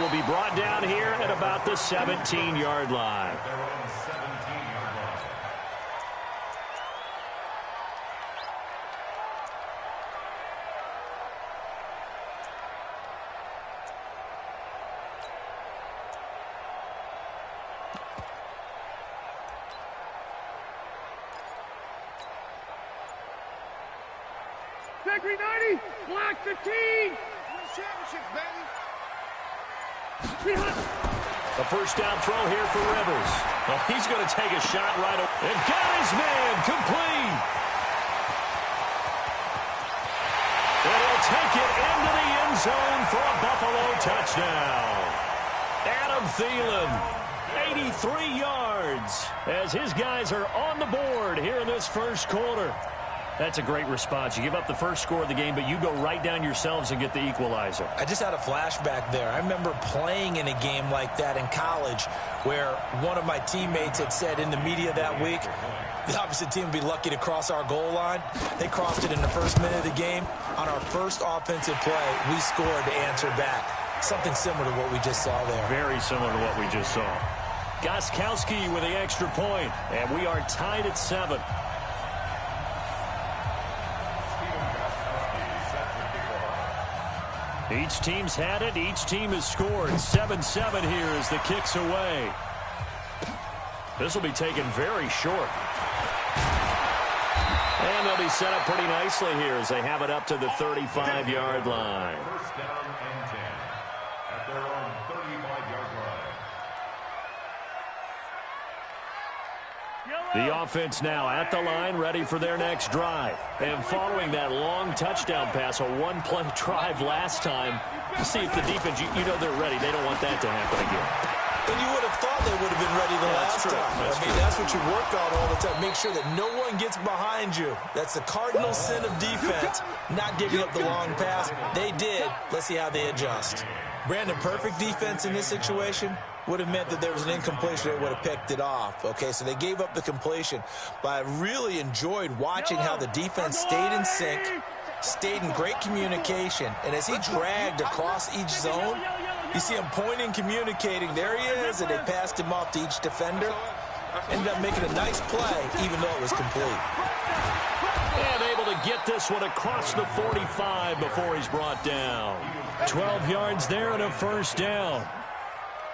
will be brought down here at about the 17-yard line. Victory 90, block 15. Championship, baby. A first down throw here for Rivers. Well, he's going to take a shot right away. And got his man complete. And he'll take it into the end zone for a Buffalo touchdown. Adam Thielen, 83 yards, as his guys are on the board here in this first quarter. That's a great response. You give up the first score of the game, but you go right down yourselves and get the equalizer. I just had a flashback there. I remember playing in a game like that in college where one of my teammates had said in the media that week, the opposite team would be lucky to cross our goal line. They crossed it in the first minute of the game. On our first offensive play, we scored to answer back. Something similar to what we just saw there. Very similar to what we just saw. Gostkowski with the extra point, and we are tied at 7. Each team's had it. Each team has scored. 7-7 here as the kick's away. This will be taken very short. And they'll be set up pretty nicely here as they have it up to the 35-yard line. First down and 10 at their own 35-yard line. The offense now at the line, ready for their next drive. And following that long touchdown pass, a one-play drive last time, to see if the defense, you know they're ready. They don't want that to happen again. And you would have thought they would have been ready the last time. That's what you work on all the time. Make sure that no one gets behind you. That's the cardinal sin of defense, not giving up the long pass. They did. Let's see how they adjust. Brandon, perfect defense in this situation would have meant that there was an incompletion. They would have picked it off. Okay, so they gave up the completion. But I really enjoyed watching how the defense stayed in sync, stayed in great communication. And as he dragged across each zone, you see him pointing, communicating. There he is, and they passed him off to each defender. Ended up making a nice play, even though it was complete. And able to get this one across the 45 before he's brought down. 12 yards there and a first down.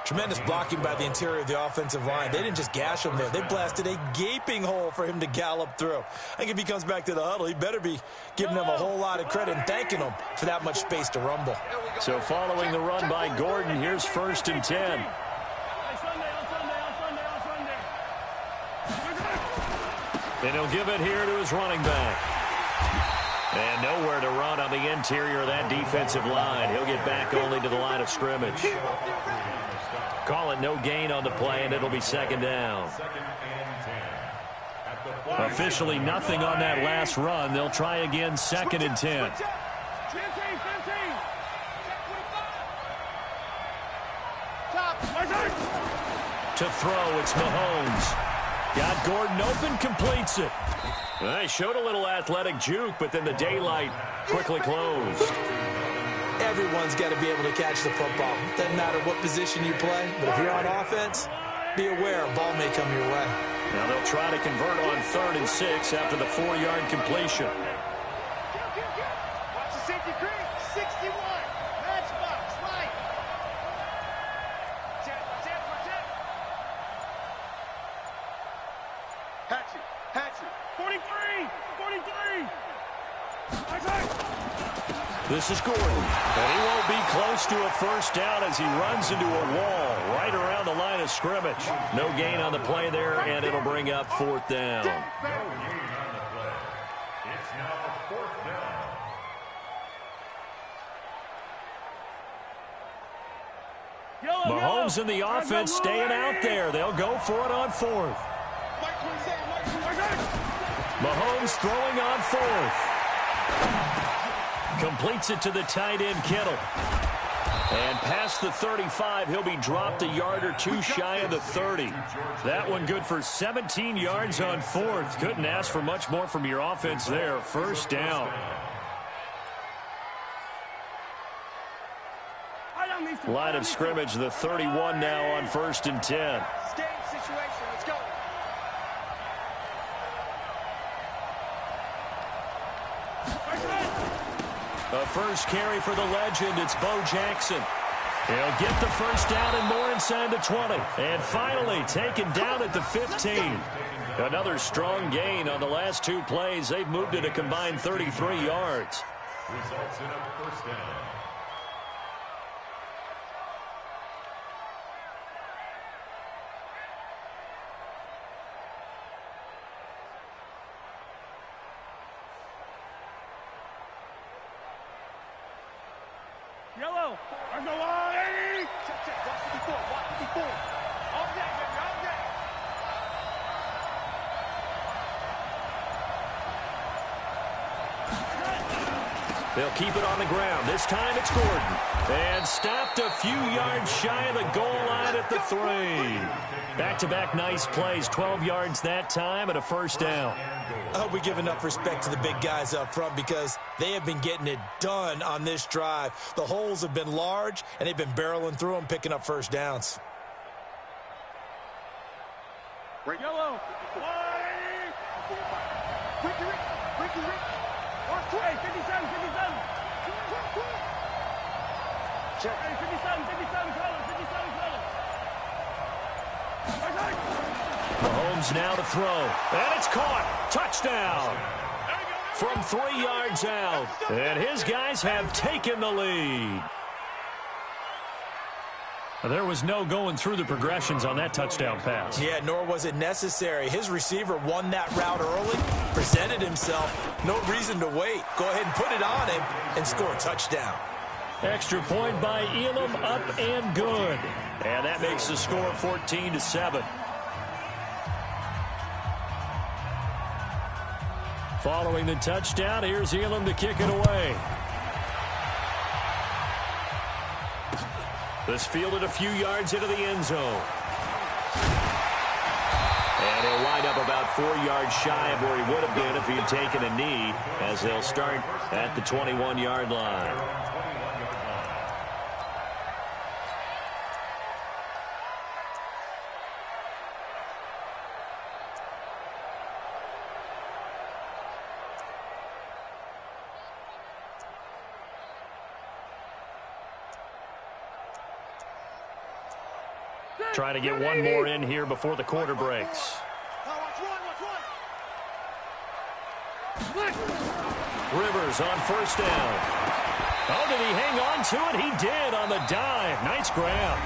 Tremendous blocking by the interior of the offensive line. They didn't just gash him there. They blasted a gaping hole for him to gallop through. I think if he comes back to the huddle, he better be giving them a whole lot of credit and thanking them for that much space to rumble. So following the run by Gordon, here's 1st and 10. And he'll give it here to his running back. And nowhere to run on the interior of that defensive line. He'll get back only to the line of scrimmage. Call it no gain on the play, and it'll be 2nd down. Officially nothing on that last run. They'll try again 2nd and 10. To throw, it's Mahomes. Got Gordon open, completes it. They showed a little athletic juke, but then the daylight quickly closed. Everyone's got to be able to catch the football. Doesn't matter what position you play, but if you're on offense, be aware a ball may come your way. Now they'll try to convert on 3rd and 6 after the 4-yard completion. Watch the safety creek, 61, matchbox, right. Hatchet, 43, 43. This is Gordon, and he won't be close to a first down as he runs into a wall right around the line of scrimmage. No gain on the play there, and it'll bring up 4th down. No gain on the play. It's now 4th down. Mahomes and the offense staying out there. They'll go for it on 4th. Mahomes throwing on 4th. Completes it to the tight end, Kittle. And past the 35, he'll be dropped a yard or two shy of the 30. That one good for 17 yards on 4th. Couldn't ask for much more from your offense there. 1st down. Line of scrimmage, the 31 now on 1st and 10. Stay in situation. Let's go. A first carry for the legend. It's Bo Jackson. He'll get the first down and more inside the 20. And finally taken down at the 15. Another strong gain on the last 2 plays. They've moved it a combined 33 yards. Results in a first down. Yellow. On the line. Check, check. Watch 54. Watch 54. All day, baby. All day. They'll keep it on the ground. This time it's Gordon. And stopped a few yards shy of the goal line at the 3. Back-to-back nice plays. 12 yards that time and a first down. I hope we give enough respect to the big guys up front because they have been getting it done on this drive. The holes have been large, and they've been barreling through them, picking up first downs. Yellow. Ricky. Watch 20. 57. Check. 57. Mahomes now to throw. And it's caught. Touchdown. From 3 yards out. And his guys have taken the lead. There was no going through the progressions on that touchdown pass. Yeah, nor was it necessary. His receiver won that route early, presented himself. No reason to wait. Go ahead and put it on him and score a touchdown. Extra point by Elam, up and good. And that makes the score 14-7. Following the touchdown, here's Elam to kick it away. This fielded a few yards into the end zone. And he'll wind up about 4 yards shy of where he would have been if he had taken a knee, as they'll start at the 21-yard line. Trying to get one more in here before the quarter breaks. Rivers on first down. Oh, did he hang on to it? He did on the dive. Nice grab.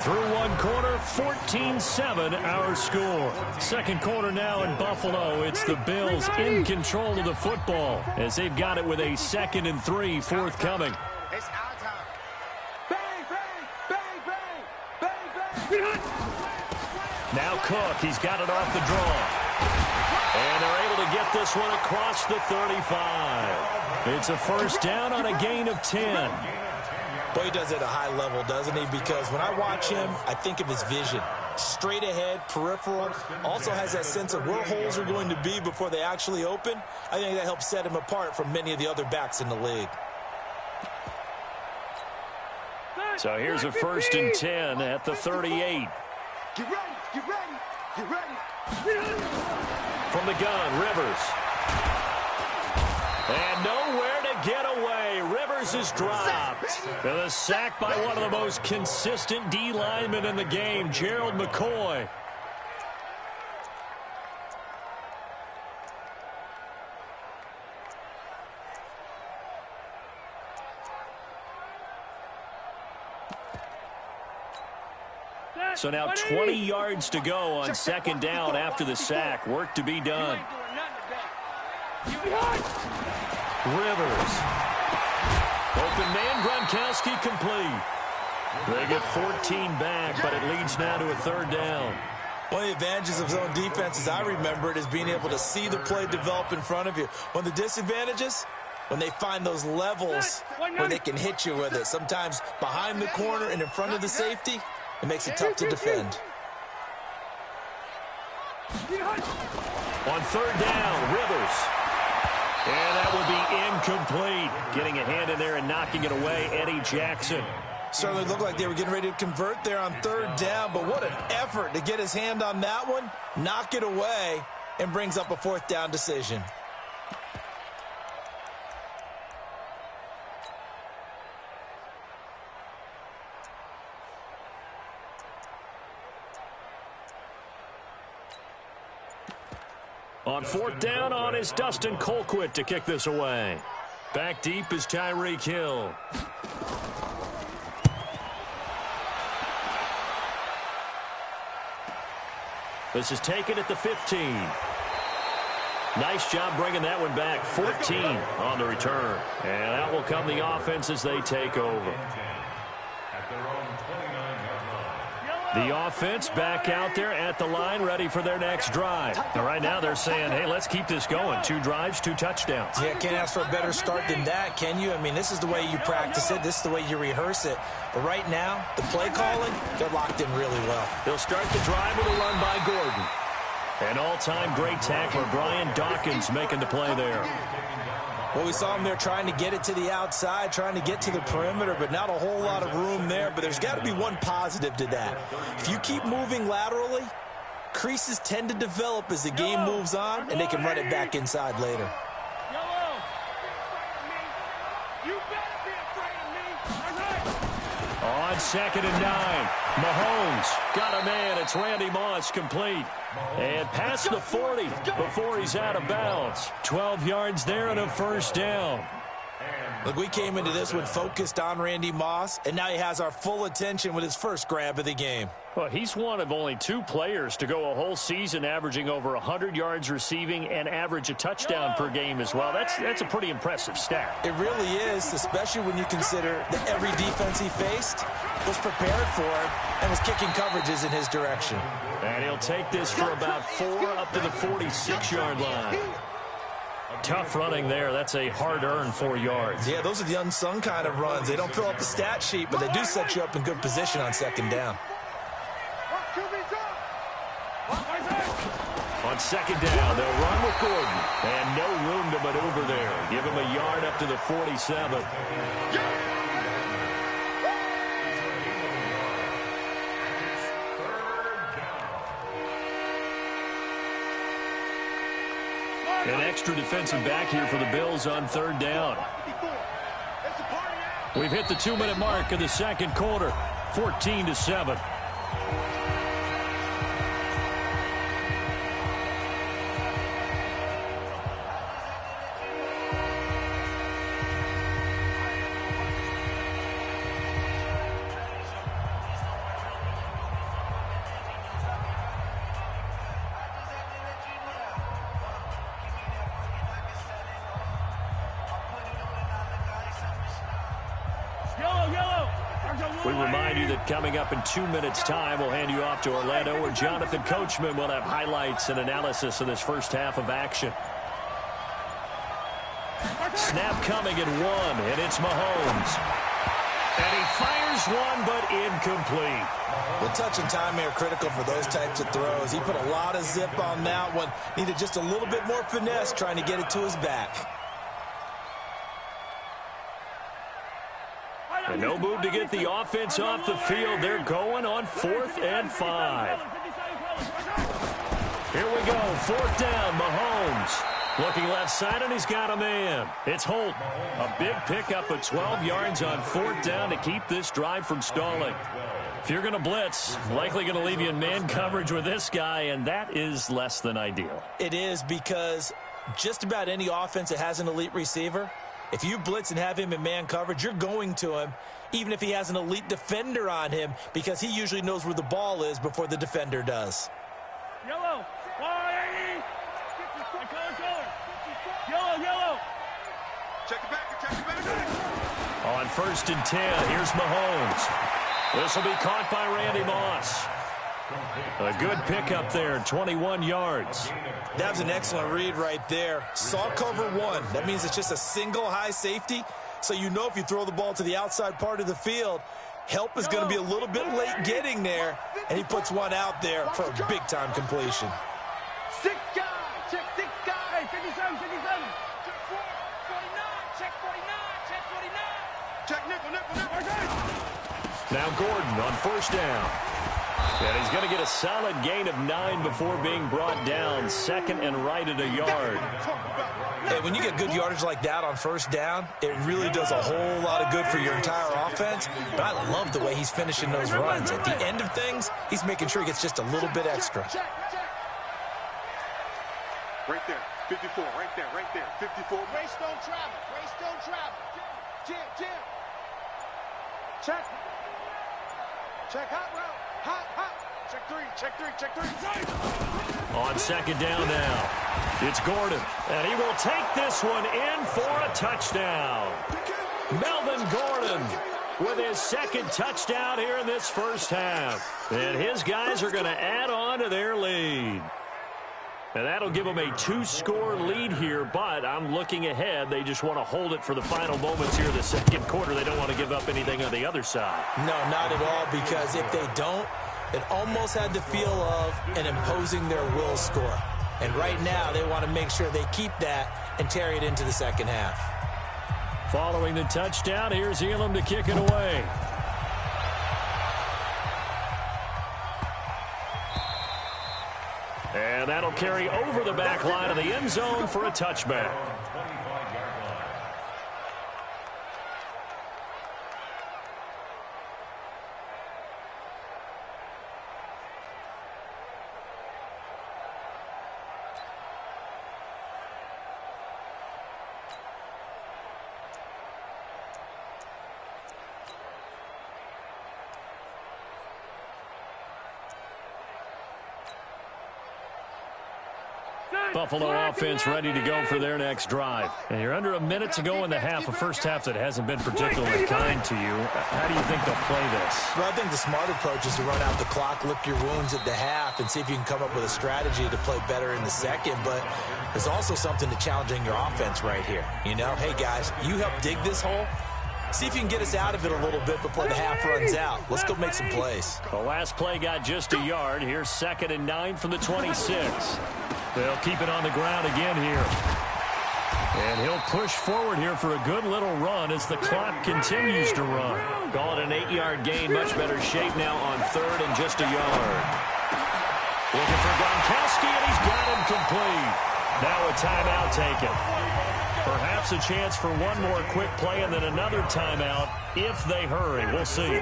Through one quarter, 14-7 our score. Second quarter now in Buffalo. It's the Bills in control of the football as they've got it with a 2nd and 3 forthcoming. It's our time. Now Cook, he's got it off the draw. And they're able to get this one across the 35. It's a first down on a gain of 10. Boy, he does it at a high level, doesn't he? Because when I watch him, I think of his vision. Straight ahead, peripheral. Also has that sense of where holes are going to be before they actually open. I think that helps set him apart from many of the other backs in the league. So here's a 1st and 10 at the 38. Get ready. From the gun, Rivers. And nowhere to get away. Rivers is dropped. And a sack by one of the most consistent D linemen in the game, Gerald McCoy. So now 20 yards to go on 2nd down after the sack. Work to be done. Rivers. Open man, Gronkowski complete. They get 14 back, but it leads now to a 3rd down. One of the advantages of zone defense, as I remember it, is being able to see the play develop in front of you. One of the disadvantages, when they find those levels where they can hit you with it. Sometimes behind the corner and in front of the safety, it makes it tough to defend. On 3rd down, Rivers. And that will be incomplete. Getting a hand in there and knocking it away, Eddie Jackson. Certainly looked like they were getting ready to convert there on third down, but what an effort to get his hand on that one, knock it away, and brings up a fourth down decision. On fourth down, on is Dustin Colquitt to kick this away. Back deep is Tyreek Hill. This is taken at the 15. Nice job bringing that one back. 14 on the return. And that will come the offense as they take over. The offense back out there at the line, ready for their next drive. And right now they're saying, hey, let's keep this going. 2 drives, 2 touchdowns. Yeah, can't ask for a better start than that, can you? I mean, this is the way you practice it. This is the way you rehearse it. But right now, the play calling, they're locked in really well. They'll start the drive with a run by Gordon. An all-time great tackler, Brian Dawkins, making the play there. Well, we saw him there trying to get it to the outside, trying to get to the perimeter, but not a whole lot of room there. But there's got to be one positive to that. If you keep moving laterally, creases tend to develop as the game moves on, and they can run it back inside later. On 2nd and 9, Mahomes got a man. It's Randy Moss complete. And past the 40 before he's out of bounds. 12 yards there and a first down. Look, we came into this one focused on Randy Moss, and now he has our full attention with his first grab of the game. Well, he's one of only 2 players to go a whole season averaging over 100 yards receiving and average a touchdown per game as well. That's a pretty impressive stat. It really is, especially when you consider that every defense he faced was prepared for him and was kicking coverages in his direction. And he'll take this for about 4 up to the 46-yard line. Tough running there. That's a hard-earned 4 yards. Yeah, those are the unsung kind of runs. They don't fill up the stat sheet, but they do set you up in good position on 2nd down. On 2nd down, they'll run with Gordon. And no room to maneuver there. Give him a yard up to the 47. An extra defensive back here for the Bills on 3rd down. We've hit the 2-minute mark of the 2nd quarter. 14-7. We remind you that coming up in 2 minutes' time, we'll hand you off to Orlando, where Jonathan Coachman will have highlights and analysis of this first half of action. Snap coming at 1, and it's Mahomes. And he fires one, but incomplete. Well, touch and time are critical for those types of throws. He put a lot of zip on that one. Needed just a little bit more finesse trying to get it to his back. And no move to get the offense off the field. They're going on 4th and 5. Here we go. 4th down, Mahomes. Looking left side, and he's got a man. It's Holt. A big pickup of 12 yards on 4th down to keep this drive from stalling. If you're going to blitz, likely going to leave you in man coverage with this guy, and that is less than ideal. It is, because just about any offense that has an elite receiver, if you blitz and have him in man coverage, you're going to him, even if he has an elite defender on him, because he usually knows where the ball is before the defender does. Yellow. Yellow. Check it back. On 1st and 10, here's Mahomes. This will be caught by Randy Moss. A good pickup there, 21 yards. That was an excellent read right there. Saw cover 1. That means it's just a single high safety. So you know if you throw the ball to the outside part of the field, help is going to be a little bit late getting there. And he puts one out there for a big-time completion. 6 guys. Check 6 guys. 57. Check 49. Check 49. Check 49. Check nickel. now Gordon on first down. And he's going to get a solid gain of 9 before being brought down. Second and right at a yard. Hey, when you get good yardage like that on first down, it really does a whole lot of good for your entire offense. But I love the way he's finishing those runs. At the end of things, he's making sure he gets just a little bit extra. Right there, 54, right there, 54. Race don't travel. Jim. Check hot route. Hot. Check three. On second down now, it's Gordon. And he will take this one in for a touchdown. Melvin Gordon with his second touchdown here in this first half. And his guys are going to add on to their lead. And that'll give them a 2-score lead here, but I'm looking ahead. They just want to hold it for the final moments here in the second quarter. They don't want to give up anything on the other side. No, not at all, because if they don't, it almost had the feel of an imposing their will score. And right now, they want to make sure they keep that and carry it into the second half. Following the touchdown, here's Elam to kick it away. And that'll carry over the back line of the end zone for a touchback. Buffalo offense ready to go for their next drive. And you're under a minute to go in the half, a first half that hasn't been particularly kind to you. How do you think they'll play this? Well, I think the smart approach is to run out the clock, lick your wounds at the half, and see if you can come up with a strategy to play better in the second. But there's also something to challenging your offense right here. You know, hey, guys, you help dig this hole. See if you can get us out of it a little bit before the half runs out. Let's go make some plays. The last play got just a yard. Here's 2nd and 9 from the 26. They'll keep it on the ground again here. And he'll push forward here for a good little run as the clock continues to run. Call it an 8-yard gain. Much better shape now on 3rd and just a yard. Looking for Gronkowski, and he's got him complete. Now a timeout taken. Perhaps a chance for one more quick play and then another timeout if they hurry. We'll see.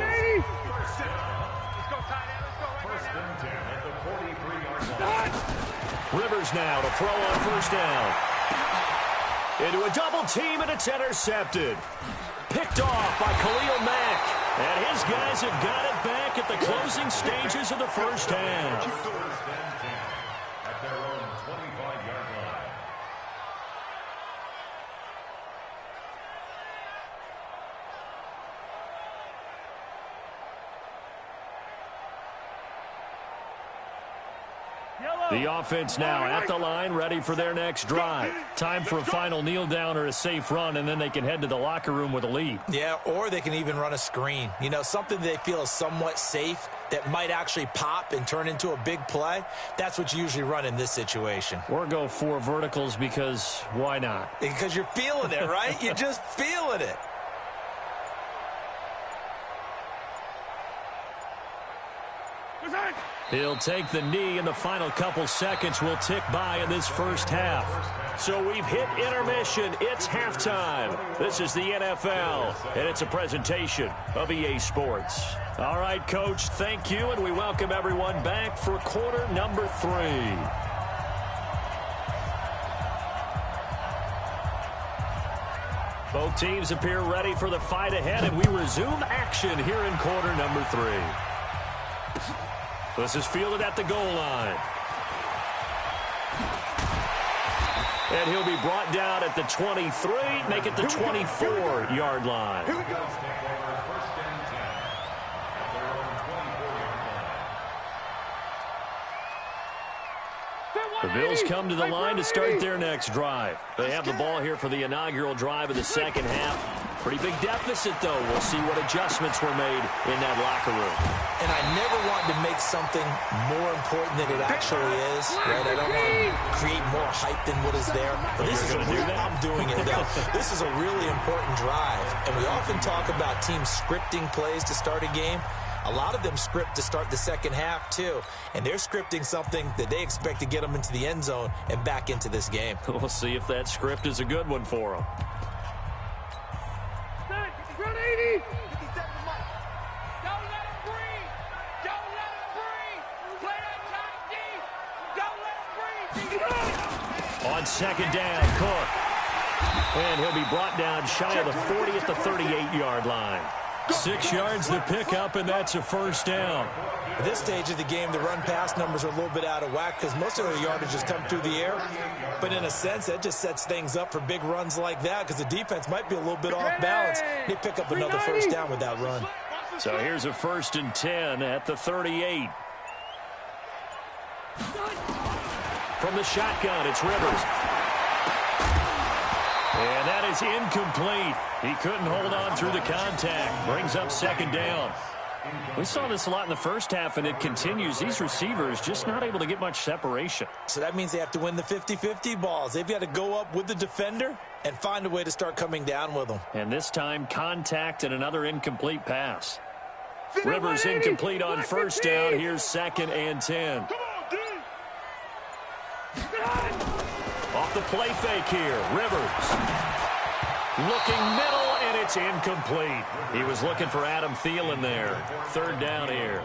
Rivers now to throw on first down. Into a double team, and it's intercepted. Picked off by Khalil Mack. And his guys have got it back at the closing stages of the first half. At their own 25-yard line. The offense now at the line, ready for their next drive. Time for a final kneel down or a safe run, and then they can head to the locker room with a lead. Yeah, or they can even run a screen. You know, something they feel is somewhat safe that might actually pop and turn into a big play. That's what you usually run in this situation. Or go 4 verticals because why not? Because you're feeling it, right? You're just feeling it. He'll take the knee, and the final couple seconds will tick by in this first half. So we've hit intermission. It's halftime. This is the NFL, and it's a presentation of EA Sports. All right, Coach, thank you, and we welcome everyone back for quarter number 3. Both teams appear ready for the fight ahead, and we resume action here in quarter number 3. This is fielded at the goal line. And he'll be brought down at the 23, make it the 24-yard line. Here we go. The Bills come to the line to start their next drive. They have the ball here for the inaugural drive of the second half. Pretty big deficit, though. We'll see what adjustments were made in that locker room. And I never want to make something more important than it actually is, right? I don't want to create more hype than what is there. But this is a real, I'm doing it now. This is a really important drive. And we often talk about teams scripting plays to start a game. A lot of them script to start the second half, too. And they're scripting something that they expect to get them into the end zone and back into this game. We'll see if that script is a good one for them. Run 80. 57 Mike. Don't let him breathe. Don't let him breathe. Play that tight deep. Don't let him breathe. On second down, Cook. And he'll be brought down shy of the 40 at the 38-yard line. 6 yards to pick up, and that's a first down. At this stage of the game, the run-pass numbers are a little bit out of whack because most of their yardages come through the air. But in a sense, that just sets things up for big runs like that because the defense might be a little bit off balance. They pick up another first down with that run. So here's a 1st and 10 at the 38. From the shotgun, it's Rivers. And that is incomplete. He couldn't hold on through the contact. Brings up second down. We saw this a lot in the first half, and it continues. These receivers just not able to get much separation. So that means they have to win the 50-50 balls. They've got to go up with the defender and find a way to start coming down with them. And this time, contact and another incomplete pass. Rivers incomplete on first down. Here's 2nd and 10. Off the play fake here, Rivers. Looking middle, and it's incomplete. He was looking for Adam Thielen there. 3rd down here.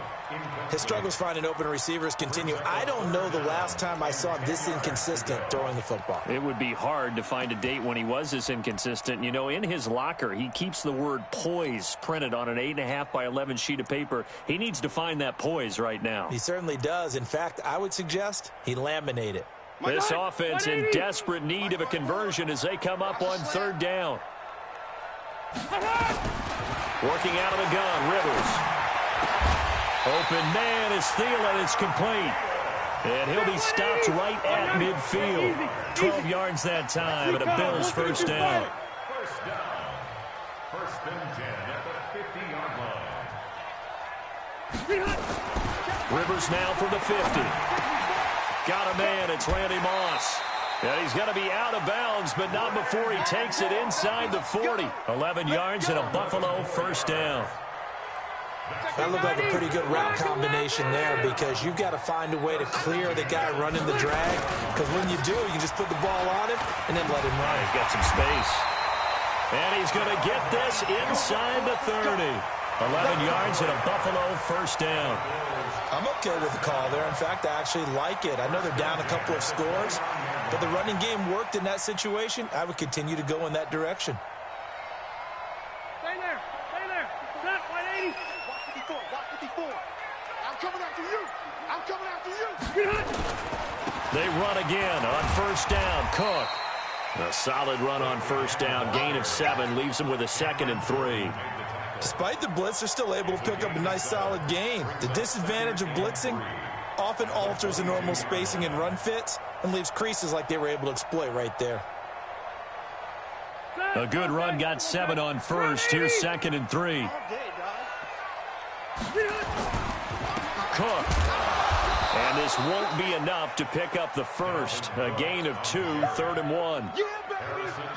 His struggles finding open receivers continue. I don't know the last time I saw him this inconsistent throwing the football. It would be hard to find a date when he was this inconsistent. You know, in his locker, he keeps the word poise printed on an 8.5 by 11 sheet of paper. He needs to find that poise right now. He certainly does. In fact, I would suggest he laminate it. This offense in desperate need of a conversion as they come up on 3rd down. Working out of the gun, Rivers. Open man is Thielen. It's complete. And he'll be stopped right at midfield. 12 yards that time, and a Bills first down. First down. 1st and 10 at the 50-yard line. Rivers now from the 50. Got a man, it's Randy Moss. And he's going to be out of bounds, but not before he takes it inside the 40. 11 yards and a Buffalo first down. That looked like a pretty good route combination there because you've got to find a way to clear the guy running the drag. Because when you do, you can just put the ball on him and then let him run. He's got some space. And he's going to get this inside the 30. 11 yards and a Buffalo first down. I'm okay with the call there. In fact, I actually like it. I know they're down a couple of scores, but the running game worked in that situation. I would continue to go in that direction. Stay there. Stay there. Snap 180. Watch 54. Watch 54. I'm coming after you. I'm coming after you. They run again on first down. Cook. A solid run on first down. Gain of 7 leaves them with a 2nd and 3. Despite the blitz, they're still able to pick up a nice, solid gain. The disadvantage of blitzing often alters the normal spacing and run fits and leaves creases like they were able to exploit right there. A good run, got 7 on first. Here's 2nd and 3. Cook. And this won't be enough to pick up the first. A gain of 2, 3rd and 1.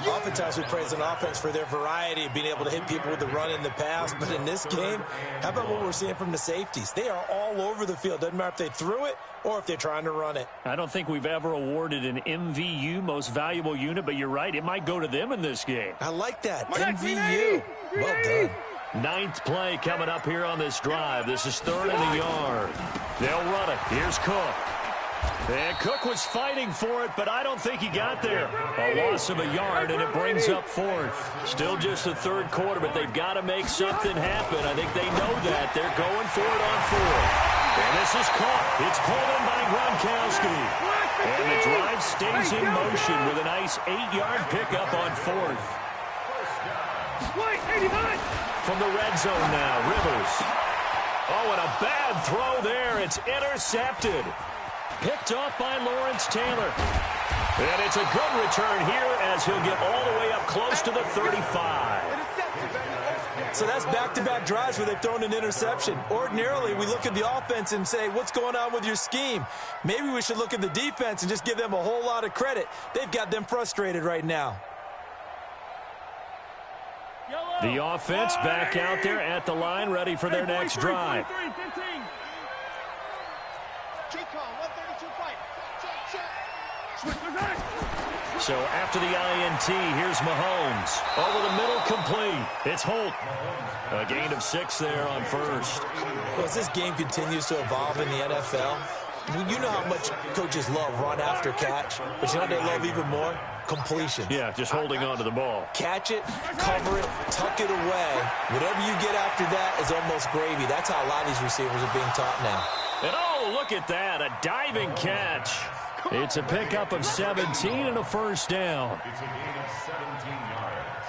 Oftentimes we praise an offense for their variety of being able to hit people with the run in the pass, but in this game, how about what we're seeing from the safeties? They are all over the field. Doesn't matter if they threw it or if they're trying to run it. I don't think we've ever awarded an MVU, most valuable unit, but you're right, it might go to them in this game. I like that. MVU. Well done. 9th play coming up here on this drive. This is 3rd and a yard. They'll run it. Here's Cook. And Cook was fighting for it, but I don't think he got there. A loss of a yard, and it brings up 4th. Still just the 3rd quarter, but they've got to make something happen. I think they know that. They're going for it on 4th. And this is caught. It's pulled in by Gronkowski. And the drive stays in motion with a nice 8-yard pickup on 4th. From the red zone now, Rivers. Oh, and a bad throw there. It's intercepted. Picked off by Lawrence Taylor. And it's a good return here as he'll get all the way up close to the 35. So that's back-to-back drives where they've thrown an interception. Ordinarily, we look at the offense and say, what's going on with your scheme? Maybe we should look at the defense and just give them a whole lot of credit. They've got them frustrated right now. The offense back out there at the line, ready for their next drive. So after the INT, here's Mahomes. Over the middle, complete. It's Holt. A gain of 6 there on first. Well, as this game continues to evolve in the NFL, you know how much coaches love run after catch, but you know what they love even more? Completion. Yeah, just holding on to the ball. Catch it, cover it, tuck it away. Whatever you get after that is almost gravy. That's how a lot of these receivers are being taught now. And oh, look at that, a diving catch. It's a pickup of 17 and a first down. It's a gain of 17 yards.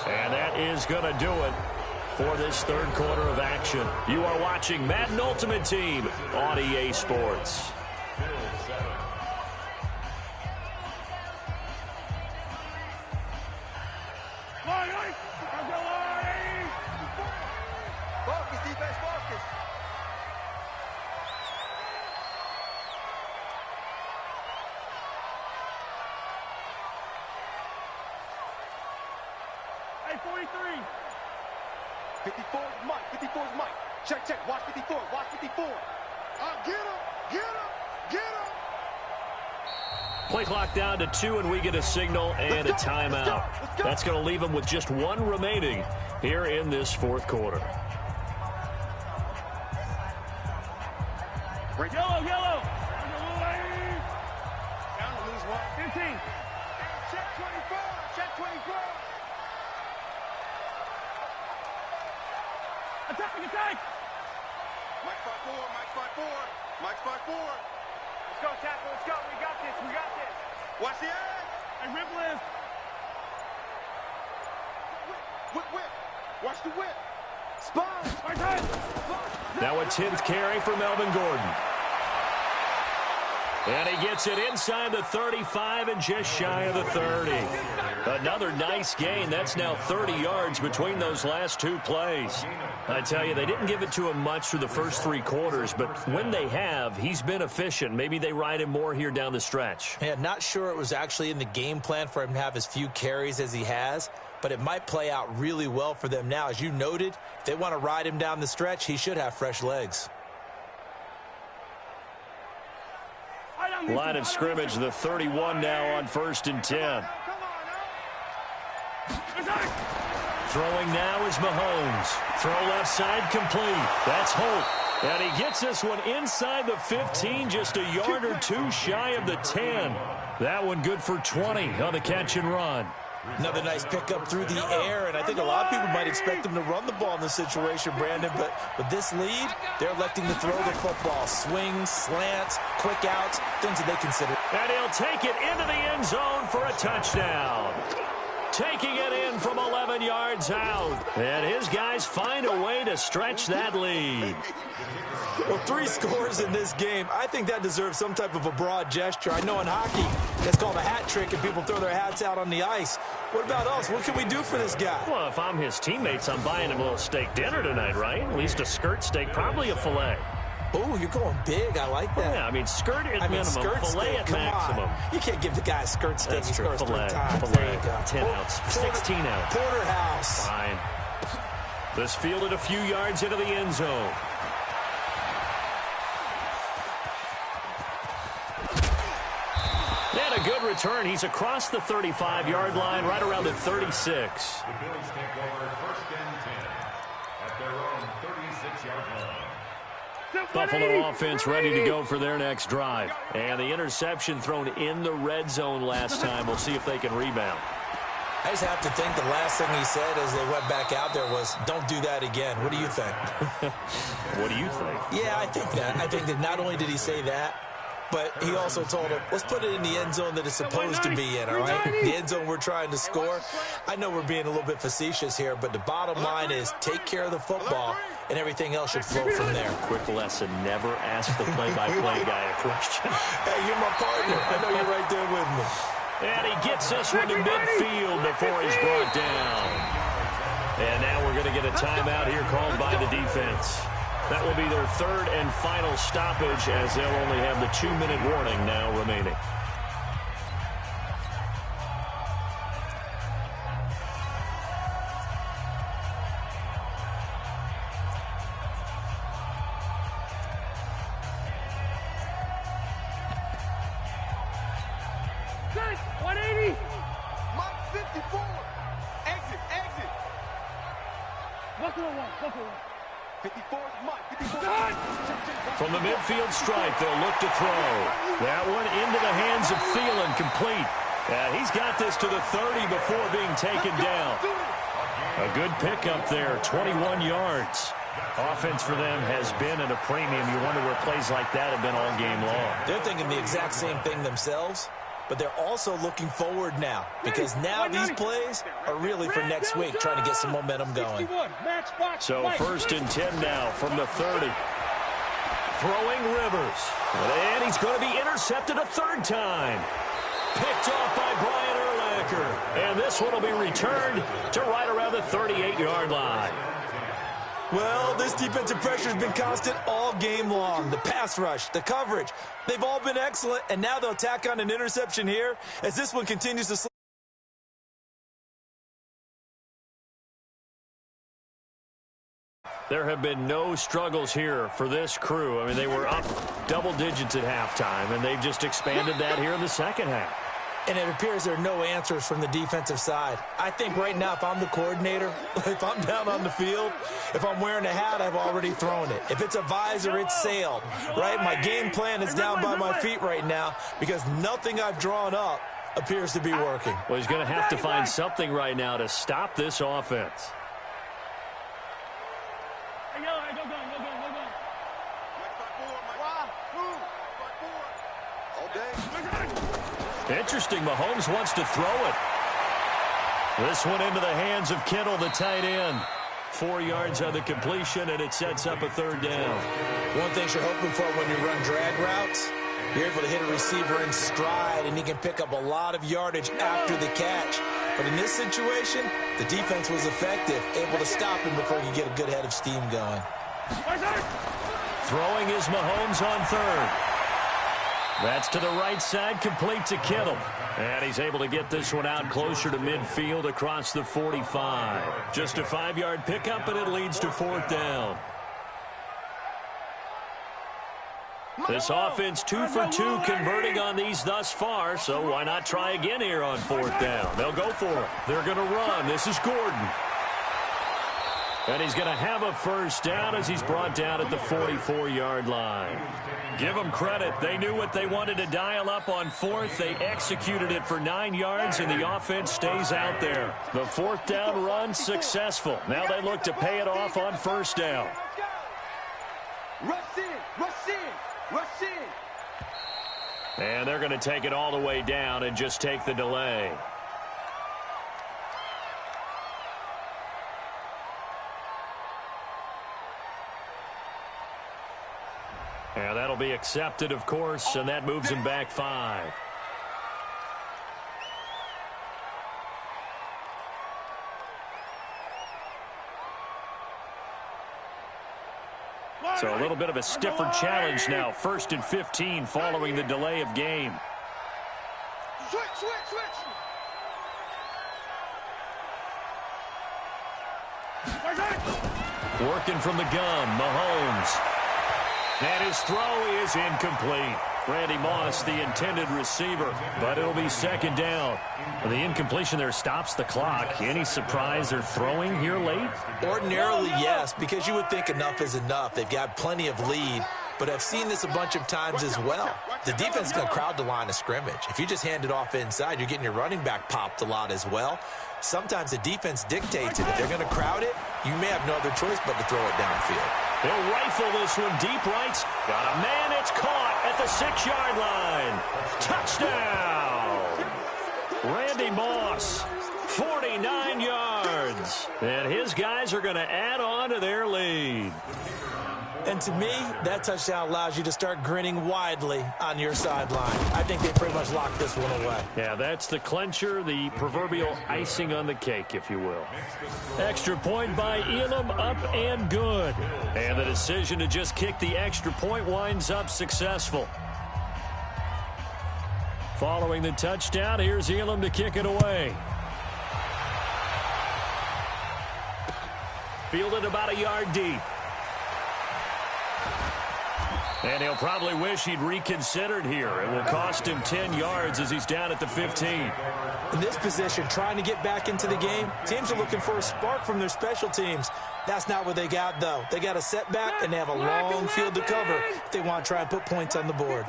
And that is going to do it for this third quarter of action. You are watching Madden Ultimate Team on EA Sports. Focus, defense, focus. Hey, 43. 54 is Mike. 54 is Mike. Check, check. Watch 54. Watch 54. Get him. Get him. Get him. Play clock down to 2, and we get a signal and a timeout. That's going to leave them with just 1 remaining here in this fourth quarter. Yellow, yellow. Down to lose 1. 15. Check 24. Check 24. Attack, attack. Mike 5-4. Mike 5-4. Mike 5-4. Let's go, tackle. Let's go. We got this. We got this. Watch the edge. Hey, rip lift. Whip, whip. Watch the whip. Spine. Right side. Now a 10th carry for Melvin Gordon. And he gets it inside the 35 and just shy of the 30. Another nice gain. That's now 30 yards between those last 2 plays. I tell you, they didn't give it to him much through the first 3 quarters, but when they have, he's been efficient. Maybe they ride him more here down the stretch. Yeah, not sure it was actually in the game plan for him to have as few carries as he has, but it might play out really well for them now. As you noted, if they want to ride him down the stretch, he should have fresh legs. Line of scrimmage, the 31 now on 1st and 10. Throwing now is Mahomes. Throw left side complete. That's Holt. And he gets this one inside the 15, just a yard or 2 shy of the 10. That one good for 20 on the catch and run. Another nice pickup through the air, and I think a lot of people might expect him to run the ball in this situation, Brandon, but with this lead, they're electing to throw the football. Swings, slants, quick outs, things that they consider. And he'll take it into the end zone for a touchdown. Taking it in from 11 yards out. And his guys find a way to stretch that lead. Well, 3 scores in this game. I think that deserves some type of a broad gesture. I know in hockey, that's called a hat trick, and people throw their hats out on the ice. What about us? What can we do for this guy? Well, if I'm his teammates, I'm buying him a little steak dinner tonight, right? At least a skirt steak, probably a filet. Oh, you're going big. I like that. Well, yeah, I mean, skirt at minimum, skirt filet steak, at come maximum. on. You can't give the guy a skirt steak. That's He true. scores 3 Filet, times. There you go. 10 ounce, 16 ounce. Porterhouse. Fine. This fielded a few yards into the end zone. And a good return. He's across the 35-yard line, right around the 36. The Bills take over 1st and 10 at their own 36-yard line. Buffalo offense ready to go for their next drive. And the interception thrown in the red zone last time. We'll see if they can rebound. I just have to think the last thing he said as they went back out there was, don't do that again. What do you think? What do you think? Yeah, I think that. I think that not only did he say that, but he also told him, let's put it in the end zone that it's supposed to be in, all right? The end zone we're trying to score. I know we're being a little bit facetious here, but the bottom line is take care of the football, and everything else should flow from there. Quick lesson, never ask the play-by-play guy a question. Hey, you're my partner. I know you're right there with me. And he gets this one to midfield before he's brought down. And now we're going to get a timeout here called by the defense. That will be their third and final stoppage, as they'll only have the 2-minute warning now remaining. Good. 180. Mike 54. Exit, exit. Buffalo one. 54 is Mike. 54. From the midfield stripe, they'll look to throw. That one into the hands of Thielen, complete. He's got this to the 30 before being taken down. A good pickup there, 21 yards. Offense for them has been at a premium. You wonder where plays like that have been all game long. They're thinking the exact same thing themselves, but they're also looking forward now, because now these plays are really for next week, trying to get some momentum going. So 1st and 10 now from the 30. Throwing Rivers. And he's going to be intercepted a third time. Picked off by Brian Urlacher. And this one will be returned to right around the 38-yard line. Well, this defensive pressure has been constant all game long. The pass rush, the coverage, they've all been excellent, and now they'll tack on an interception here as this one continues to slip. There have been no struggles here for this crew. I mean, they were up double digits at halftime, and they've just expanded that here in the second half. And it appears there are no answers from the defensive side. I think right now, if I'm the coordinator, if I'm down on the field, if I'm wearing a hat, I've already thrown it. If it's a visor, it's sailed, right? My game plan is down by my feet right now because nothing I've drawn up appears to be working. Well, he's going to have to find something right now to stop this offense. Interesting, Mahomes wants to throw it. This one into the hands of Kittle, the tight end. 4 yards on the completion, and it sets up a third down. One thing you're hoping for when you run drag routes, you're able to hit a receiver in stride, and he can pick up a lot of yardage after the catch. But in this situation, the defense was effective, able to stop him before he could get a good head of steam going. Throwing is Mahomes on third. That's to the right side, complete to Kittle. And he's able to get this one out closer to midfield across the 45. Just a 5-yard pickup, and it leads to fourth down. This offense 2 for 2 converting on these thus far, so why not try again here on fourth down? They'll go for it. They're going to run. This is Gordon. And he's going to have a first down as he's brought down at the 44-yard line. Give them credit. They knew what they wanted to dial up on fourth. They executed it for 9 yards, and the offense stays out there. The fourth down run successful. Now they look to pay it off on first down. Rush in, rush in, rush in. And they're going to take it all the way down and just take the delay. And that'll be accepted, of course, and that moves him back 5. So a little bit of a stiffer challenge now. 1st and 15 following the delay of game. Switch, switch, switch. Working from the gun, Mahomes. And his throw is incomplete. Randy Moss, the intended receiver, but it'll be second down. The incompletion there stops the clock. Any surprise they're throwing here late? Ordinarily, yes, because you would think enough is enough. They've got plenty of lead, but I've seen this a bunch of times as well. The defense is going to crowd the line of scrimmage. If you just hand it off inside, you're getting your running back popped a lot as well. Sometimes the defense dictates it. If they're going to crowd it, you may have no other choice but to throw it downfield. They'll rifle this one deep right. Got a man. It's caught at the 6-yard line. Touchdown. Randy Moss, 49 yards. And his guys are going to add on to their lead. And to me, that touchdown allows you to start grinning widely on your sideline. I think they pretty much locked this one away. Yeah, that's the clincher, the proverbial icing on the cake, if you will. Extra point by Elam, up and good. And the decision to just kick the extra point winds up successful. Following the touchdown, here's Elam to kick it away. Fielded about a yard deep. And he'll probably wish he'd reconsidered here. It will cost him 10 yards as he's down at the 15. In this position, trying to get back into the game, teams are looking for a spark from their special teams. That's not what they got, though. They got a setback, and they have a long field to cover if they want to try and put points on the board.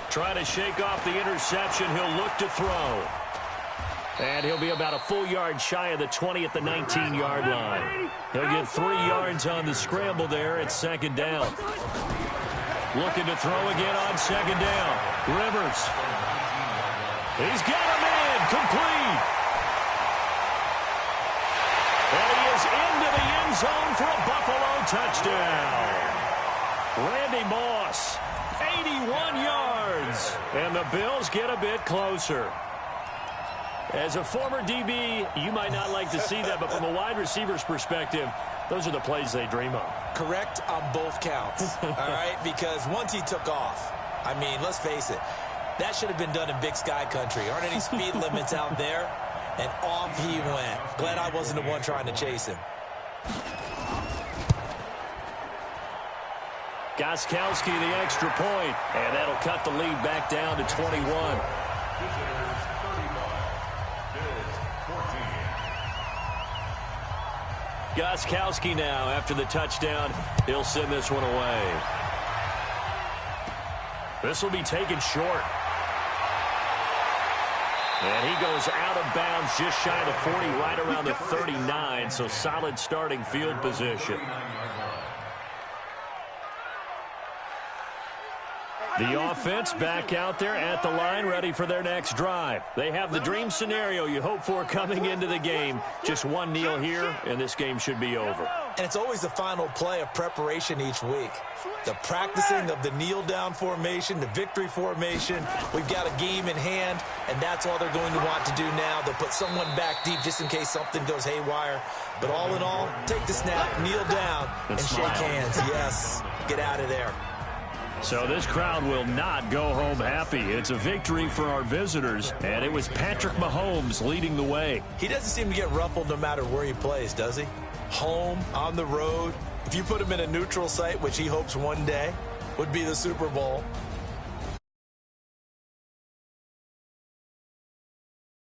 Trying to shake off the interception. He'll look to throw. And he'll be about a full yard shy of the 20 at the 19-yard line. He'll get 3 yards on the scramble there at second down. Looking to throw again on second down. Rivers. He's got him in. Complete. And he is into the end zone for a Buffalo touchdown. Randy Moss, 81 yards. And the Bills get a bit closer. As a former DB, you might not like to see that, but from a wide receiver's perspective, those are the plays they dream of. Correct on both counts, all right? Because once he took off, I mean, let's face it, that should have been done in Big Sky country. Aren't any speed limits out there? And off he went. Glad I wasn't the one trying to chase him. Gostkowski, the extra point, and that'll cut the lead back down to 21. Gostkowski now, after the touchdown, he'll send this one away. This will be taken short. And he goes out of bounds just shy of the 40, right around the 39, so solid starting field position. The offense back out there at the line, ready for their next drive. They have the dream scenario you hope for coming into the game. Just one kneel here, and this game should be over. And it's always the final play of preparation each week. The practicing of the kneel-down formation, the victory formation. We've got a game in hand, and that's all they're going to want to do now. They'll put someone back deep just in case something goes haywire. But all in all, take the snap, kneel down, and shake hands. Yes, get out of there. So this crowd will not go home happy. It's a victory for our visitors, and it was Patrick Mahomes leading the way. He doesn't seem to get ruffled no matter where he plays, does he? Home, on the road. If you put him in a neutral site, which he hopes one day would be the Super Bowl,